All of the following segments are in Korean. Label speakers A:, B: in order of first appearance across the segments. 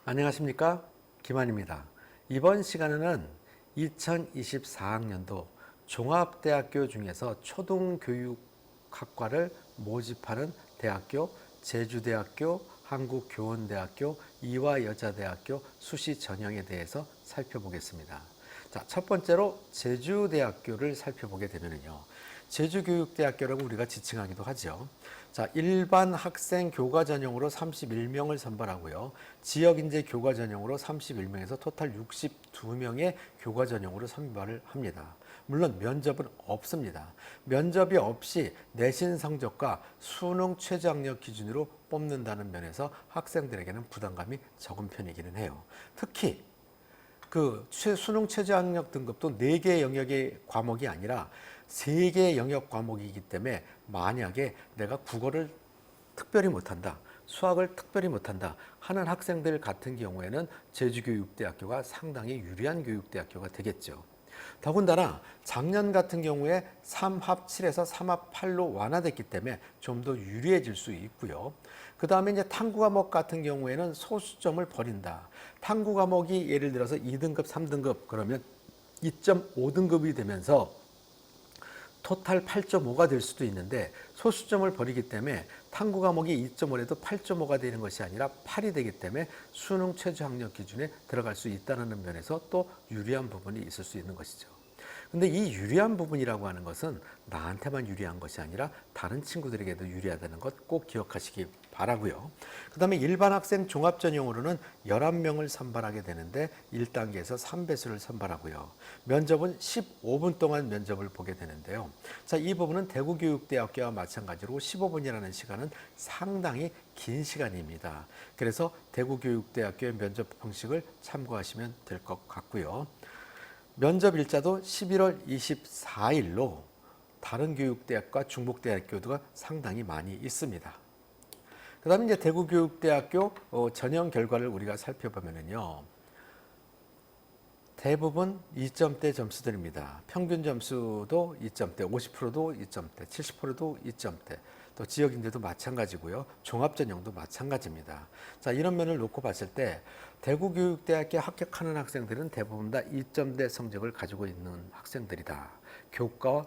A: 안녕하십니까? 김한입니다. 이번 시간에는 2024학년도 종합대학교 중에서 초등교육학과를 모집하는 대학교, 제주대학교, 한국교원대학교, 이화여자대학교 수시 전형에 대해서 살펴보겠습니다. 자, 첫 번째로 제주대학교를 살펴보게 되면요. 제주교육대학교라고 우리가 지칭하기도 하죠. 자, 일반 학생 교과 전형으로 31명을 선발하고요. 지역인재 교과 전형으로 31명에서 토탈 62명의 교과 전형으로 선발을 합니다. 물론 면접은 없습니다. 면접이 없이 내신 성적과 수능 최저학력 기준으로 뽑는다는 면에서 학생들에게는 부담감이 적은 편이기는 해요. 특히 수능 최저학력 등급도 4개 영역의 과목이 아니라 3개의 영역 과목이기 때문에 만약에 내가 국어를 특별히 못한다, 수학을 특별히 못한다 하는 학생들 같은 경우에는 제주교육대학교가 상당히 유리한 교육대학교가 되겠죠. 더군다나 작년 같은 경우에 3합 7에서 3합 8로 완화됐기 때문에 좀 더 유리해질 수 있고요. 그 다음에 이제 탐구 과목 같은 경우에는 소수점을 버린다. 탐구 과목이 예를 들어서 2등급, 3등급 그러면 2.5등급이 되면서 토탈 8.5가 될 수도 있는데 소수점을 버리기 때문에 탐구 과목이 2.5라도 8.5가 되는 것이 아니라 8이 되기 때문에 수능 최저학력 기준에 들어갈 수 있다는 면에서 또 유리한 부분이 있을 수 있는 것이죠. 근데 이 유리한 부분이라고 하는 것은 나한테만 유리한 것이 아니라 다른 친구들에게도 유리하다는 것 꼭 기억하시기 바라고요. 그 다음에 일반 학생 종합 전형으로는 11명을 선발하게 되는데 1단계에서 3배수를 선발하고요. 면접은 15분 동안 면접을 보게 되는데요. 자, 이 부분은 대구교육대학교와 마찬가지로 15분이라는 시간은 상당히 긴 시간입니다. 그래서 대구교육대학교의 면접 방식을 참고하시면 될 것 같고요. 면접 일자도 11월 24일로 다른 교육대학과 중복대학교가 상당히 많이 있습니다. 그 다음에 이제 대구교육대학교 전형 결과를 우리가 살펴보면요. 대부분 2점대 점수들입니다. 평균 점수도 2점대, 50%도 2점대, 70%도 2점대, 또 지역인데도 마찬가지고요. 종합전형도 마찬가지입니다. 자, 이런 면을 놓고 봤을 때 대구교육대학교에 합격하는 학생들은 대부분 다 2점대 성적을 가지고 있는 학생들이다. 교과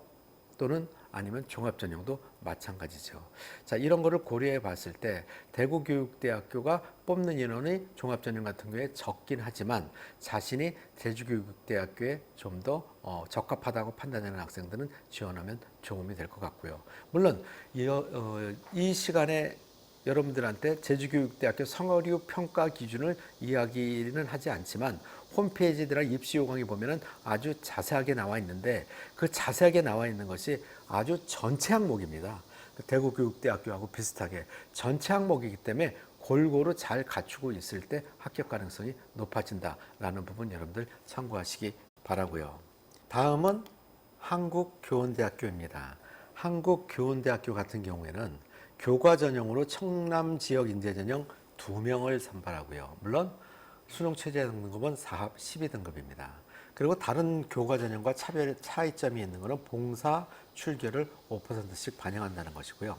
A: 또는 아니면 종합전형도 마찬가지죠. 자, 이런 거를 고려해 봤을 때 대구교육대학교가 뽑는 인원이 종합전형 같은 경우에 적긴 하지만 자신이 제주교육대학교에 좀 더 적합하다고 판단하는 학생들은 지원하면 도움이 될 것 같고요. 물론 이 시간에 여러분들한테 제주교육대학교 성어류 평가 기준을 이야기는 하지 않지만 홈페이지나 입시 요강에 보면은 아주 자세하게 나와 있는데 그 자세하게 나와 있는 것이 아주 전체 항목입니다. 대구교육대학교하고 비슷하게 전체 항목이기 때문에 골고루 잘 갖추고 있을 때 합격 가능성이 높아진다라는 부분 여러분들 참고하시기 바라고요. 다음은 한국교원대학교입니다. 한국교원대학교 같은 경우에는 교과 전형으로 청남 지역 인재 전형 2명을 선발하고요. 물론 수능 최저 등급은 4합 12등급입니다. 그리고 다른 교과 전형과 차이점이 있는 것은 봉사 출결을 5%씩 반영한다는 것이고요.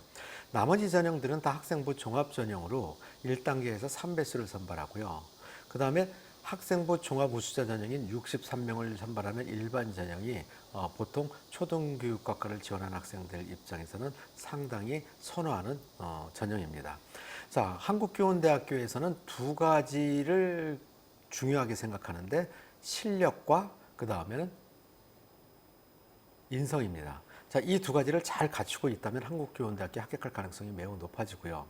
A: 나머지 전형들은 다 학생부 종합 전형으로 1단계에서 3배수를 선발하고요. 그 다음에 학생부 종합 우수자 전형인 63명을 선발하는 일반 전형이 보통 초등교육학과를 지원하는 학생들 입장에서는 상당히 선호하는 전형입니다. 자, 한국교원대학교에서는 두 가지를 중요하게 생각하는데 실력과 그 다음에는 인성입니다. 자, 이 두 가지를 잘 갖추고 있다면 한국교원대학교에 합격할 가능성이 매우 높아지고요.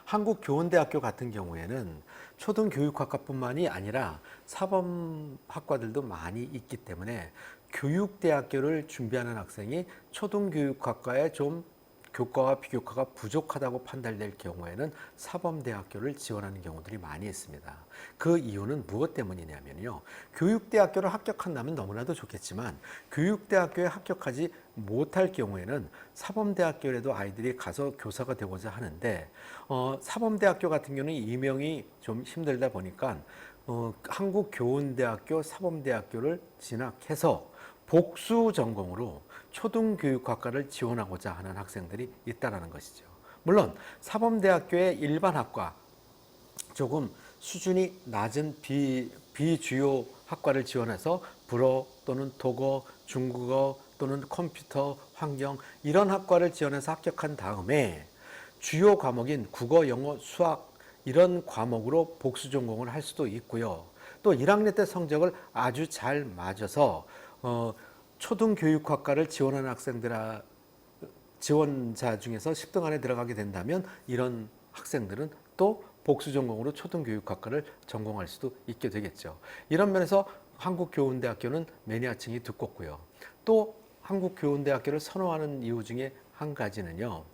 A: 한국교원대학교 같은 경우에는 초등교육학과뿐만이 아니라 사범학과들도 많이 있기 때문에 교육대학교를 준비하는 학생이 초등교육학과에 좀 교과와 비교과가 부족하다고 판단될 경우에는 사범대학교를 지원하는 경우들이 많이 있습니다. 그 이유는 무엇 때문이냐면요. 교육대학교를 합격한다면 너무나도 좋겠지만 교육대학교에 합격하지 못할 경우에는 사범대학교에도 아이들이 가서 교사가 되고자 하는데 사범대학교 같은 경우는 임용이 좀 힘들다 보니까 한국교원대학교 사범대학교를 진학해서 복수 전공으로 초등교육학과를 지원하고자 하는 학생들이 있다는 것이죠. 물론 사범대학교의 일반 학과 조금 수준이 낮은 비주요 학과를 지원해서 불어 또는 독어, 중국어 또는 컴퓨터, 환경 이런 학과를 지원해서 합격한 다음에 주요 과목인 국어, 영어, 수학 이런 과목으로 복수 전공을 할 수도 있고요. 또 1학년 때 성적을 아주 잘 맞아서 초등교육학과를 지원하는 지원자 중에서 10등 안에 들어가게 된다면 이런 학생들은 또 복수 전공으로 초등교육학과를 전공할 수도 있게 되겠죠. 이런 면에서 한국교원대학교는 매니아층이 두껍고요. 또 한국교원대학교를 선호하는 이유 중에 한 가지는요.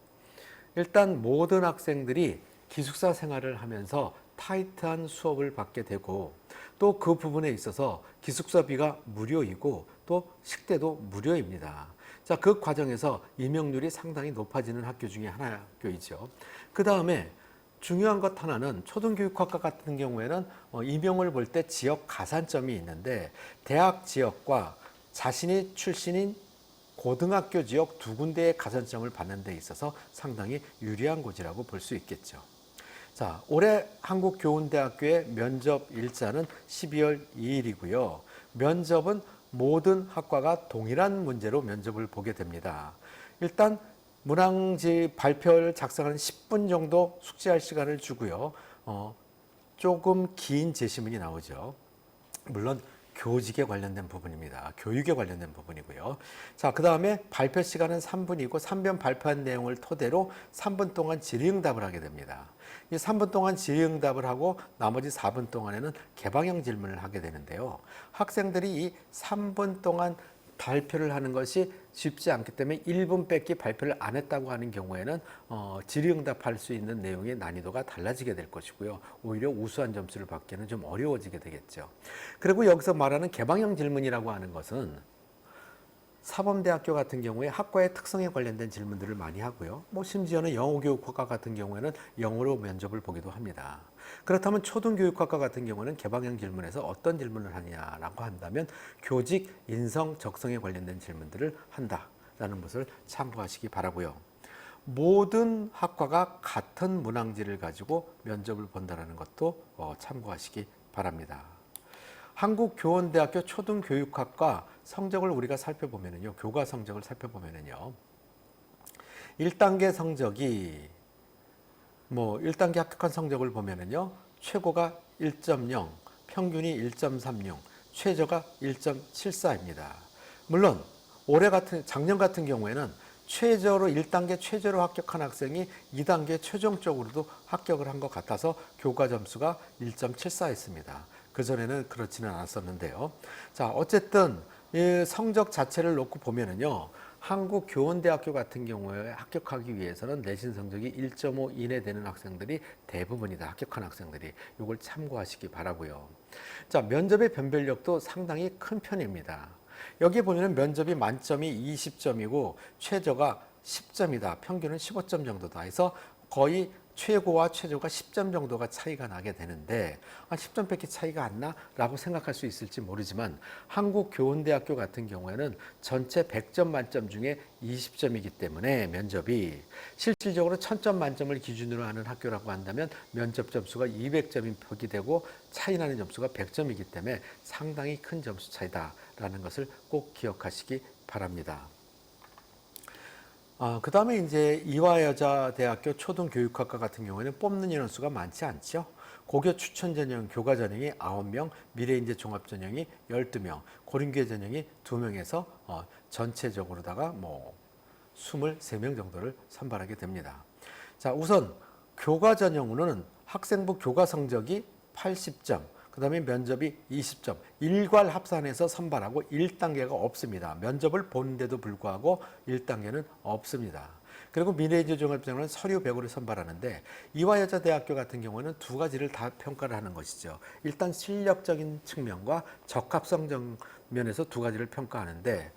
A: 일단 모든 학생들이 기숙사 생활을 하면서 타이트한 수업을 받게 되고 또 그 부분에 있어서 기숙사비가 무료이고 또 식대도 무료입니다. 자, 그 과정에서 임용률이 상당히 높아지는 학교 중에 학교이죠. 그 다음에 중요한 것 하나는 초등교육학과 같은 경우에는 임용을 볼 때 지역 가산점이 있는데 대학 지역과 자신이 출신인 고등학교 지역 두 군데의 가산점을 받는 데 있어서 상당히 유리한 곳이라고 볼 수 있겠죠. 자, 올해 한국교원대학교의 면접 일자는 12월 2일이고요. 면접은 모든 학과가 동일한 문제로 면접을 보게 됩니다. 일단 문항지 발표를 작성하는 10분 정도 숙지할 시간을 주고요. 조금 긴 제시문이 나오죠. 물론 교직에 관련된 부분입니다. 교육에 관련된 부분이고요. 자, 그 다음에 발표 시간은 3분이고 3번 발표한 내용을 토대로 3분 동안 질의응답을 하게 됩니다. 이 3분 동안 질의응답을 하고 나머지 4분 동안에는 개방형 질문을 하게 되는데요. 학생들이 이 3분 동안 발표를 하는 것이 쉽지 않기 때문에 1분 뺏기 발표를 안 했다고 하는 경우에는 질의응답할 수 있는 내용의 난이도가 달라지게 될 것이고요. 오히려 우수한 점수를 받기는 좀 어려워지게 되겠죠. 그리고 여기서 말하는 개방형 질문이라고 하는 것은 사범대학교 같은 경우에 학과의 특성에 관련된 질문들을 많이 하고요. 심지어는 영어교육학과 같은 경우에는 영어로 면접을 보기도 합니다. 그렇다면 초등교육학과 같은 경우는 개방형 질문에서 어떤 질문을 하냐라고 한다면 교직, 인성, 적성에 관련된 질문들을 한다라는 것을 참고하시기 바라고요. 모든 학과가 같은 문항지를 가지고 면접을 본다는 것도 참고하시기 바랍니다. 한국교원대학교 초등교육학과 성적을 우리가 살펴보면요. 교과 성적을 살펴보면요. 1단계 성적이 1단계 합격한 성적을 보면요. 최고가 1.0, 평균이 1.36, 최저가 1.74입니다. 물론 작년 같은 경우에는 최저로 1단계 최저로 합격한 학생이 2단계 최종적으로도 합격을 한 것 같아서 교과 점수가 1.74였습니다. 그전에는 그렇지는 않았었는데요. 자, 어쨌든 이 성적 자체를 놓고 보면은요. 한국교원대학교 같은 경우에 합격하기 위해서는 내신 성적이 1.5 이내 되는 학생들이 대부분이다. 합격한 학생들이. 이걸 참고하시기 바라고요. 자, 면접의 변별력도 상당히 큰 편입니다. 여기 보면 면접이 만점이 20점이고 최저가 10점이다. 평균은 15점 정도다. 해서 거의 최고와 최저가 10점 정도가 차이가 나게 되는데 10점 밖에 차이가 안 나라고 생각할 수 있을지 모르지만 한국교원대학교 같은 경우에는 전체 100점 만점 중에 20점이기 때문에 면접이 실질적으로 1000점 만점을 기준으로 하는 학교라고 한다면 면접 점수가 200점이 표기되고 차이 나는 점수가 100점이기 때문에 상당히 큰 점수 차이다라는 것을 꼭 기억하시기 바랍니다. 그 다음에 이제 이화여자대학교 초등교육학과 같은 경우에는 뽑는 인원수가 많지 않죠. 고교 추천 전형, 교과 전형이 9명, 미래인재 종합 전형이 12명, 고린교회 전형이 2명에서 전체적으로다가 23명 정도를 선발하게 됩니다. 자, 우선 교과 전형으로는 학생부 교과 성적이 80점, 그 다음에 면접이 20점, 일괄 합산해서 선발하고 1단계가 없습니다. 면접을 보는데도 불구하고 1단계는 없습니다. 그리고 미래인재 종합전형은 서류 100으로 선발하는데 이화여자대학교 같은 경우는 두 가지를 다 평가를 하는 것이죠. 일단 실력적인 측면과 적합성 면에서 두 가지를 평가하는데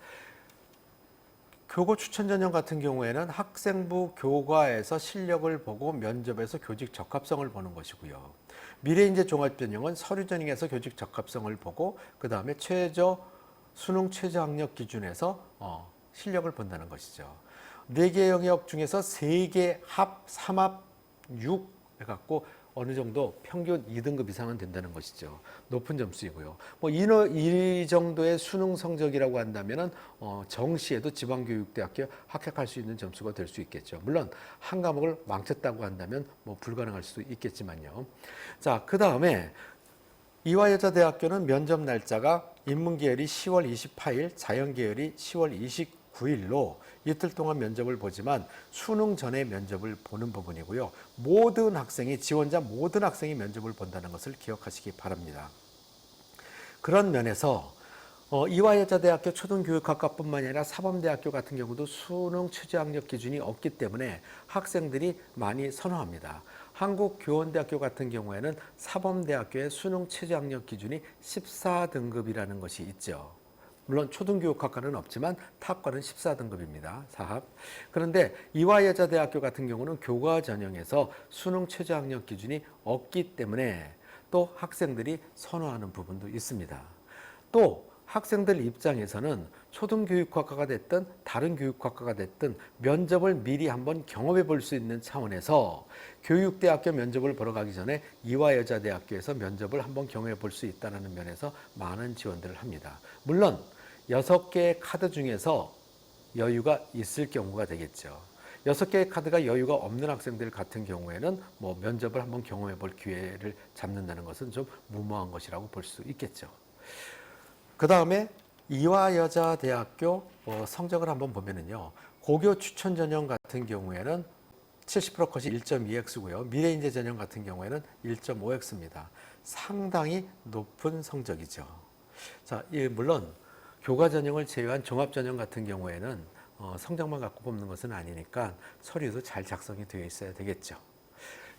A: 교고 추천 전형 같은 경우에는 학생부 교과에서 실력을 보고 면접에서 교직 적합성을 보는 것이고요. 미래인재 종합 전형은 서류 전형에서 교직 적합성을 보고 그 다음에 수능 최저 학력 기준에서 실력을 본다는 것이죠. 4개 영역 중에서 3개 합, 3합, 6 해갖고 어느 정도 평균 2등급 이상은 된다는 것이죠. 높은 점수이고요. 뭐 이 정도의 수능 성적이라고 한다면은 정시에도 지방교육대학교에 합격할 수 있는 점수가 될 수 있겠죠. 물론 한 과목을 망쳤다고 한다면 뭐 불가능할 수도 있겠지만요. 자, 그 다음에 이화여자대학교는 면접 날짜가 인문계열이 10월 28일, 자연계열이 10월 29일로 이틀 동안 면접을 보지만 수능 전에 면접을 보는 부분이고요. 지원자 모든 학생이 면접을 본다는 것을 기억하시기 바랍니다. 그런 면에서 이화여자대학교 초등교육학과뿐만 아니라 사범대학교 같은 경우도 수능 최저학력 기준이 없기 때문에 학생들이 많이 선호합니다. 한국교원대학교 같은 경우에는 사범대학교의 수능 최저학력 기준이 14등급이라는 것이 있죠. 물론 초등교육학과는 없지만 타학과는 14등급입니다. 사합. 그런데 이화여자대학교 같은 경우는 교과 전형에서 수능 최저학력 기준이 없기 때문에 또 학생들이 선호하는 부분도 있습니다. 또 학생들 입장에서는 초등교육학과가 됐든 다른 교육학과가 됐든 면접을 미리 한번 경험해 볼 수 있는 차원에서 교육대학교 면접을 보러 가기 전에 이화여자대학교에서 면접을 한번 경험해 볼 수 있다는 면에서 많은 지원들을 합니다. 물론 6개의 카드 중에서 여유가 있을 경우가 되겠죠. 6개의 카드가 여유가 없는 학생들 같은 경우에는 뭐 면접을 한번 경험해 볼 기회를 잡는다는 것은 좀 무모한 것이라고 볼 수 있겠죠. 그 다음에 이화여자대학교 성적을 한번 보면은요. 고교 추천 전형 같은 경우에는 70% 컷이 1.2x고요. 미래인재 전형 같은 경우에는 1.5x입니다. 상당히 높은 성적이죠. 자, 물론 교과 전형을 제외한 종합 전형 같은 경우에는 성적만 갖고 뽑는 것은 아니니까 서류도 잘 작성이 되어 있어야 되겠죠.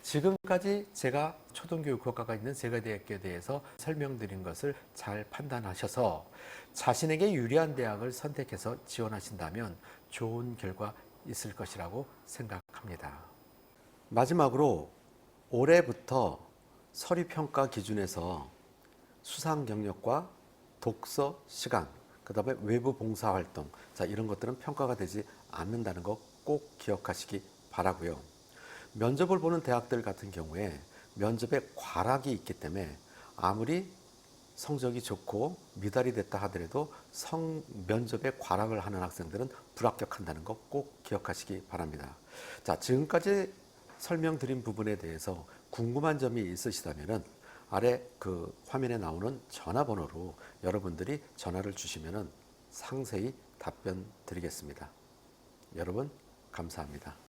A: 지금까지 제가 초등교육학과가 있는 세가대학교에 대해서 설명드린 것을 잘 판단하셔서 자신에게 유리한 대학을 선택해서 지원하신다면 좋은 결과 있을 것이라고 생각합니다. 마지막으로 올해부터 서류평가 기준에서 수상 경력과 독서 시간, 그 다음에 외부 봉사활동, 자, 이런 것들은 평가가 되지 않는다는 거 꼭 기억하시기 바라고요. 면접을 보는 대학들 같은 경우에 면접에 과락이 있기 때문에 아무리 성적이 좋고 미달이 됐다 하더라도 면접에 과락을 하는 학생들은 불합격한다는 거 꼭 기억하시기 바랍니다. 자, 지금까지 설명드린 부분에 대해서 궁금한 점이 있으시다면 아래 그 화면에 나오는 전화번호로 여러분들이 전화를 주시면 상세히 답변 드리겠습니다. 여러분 감사합니다.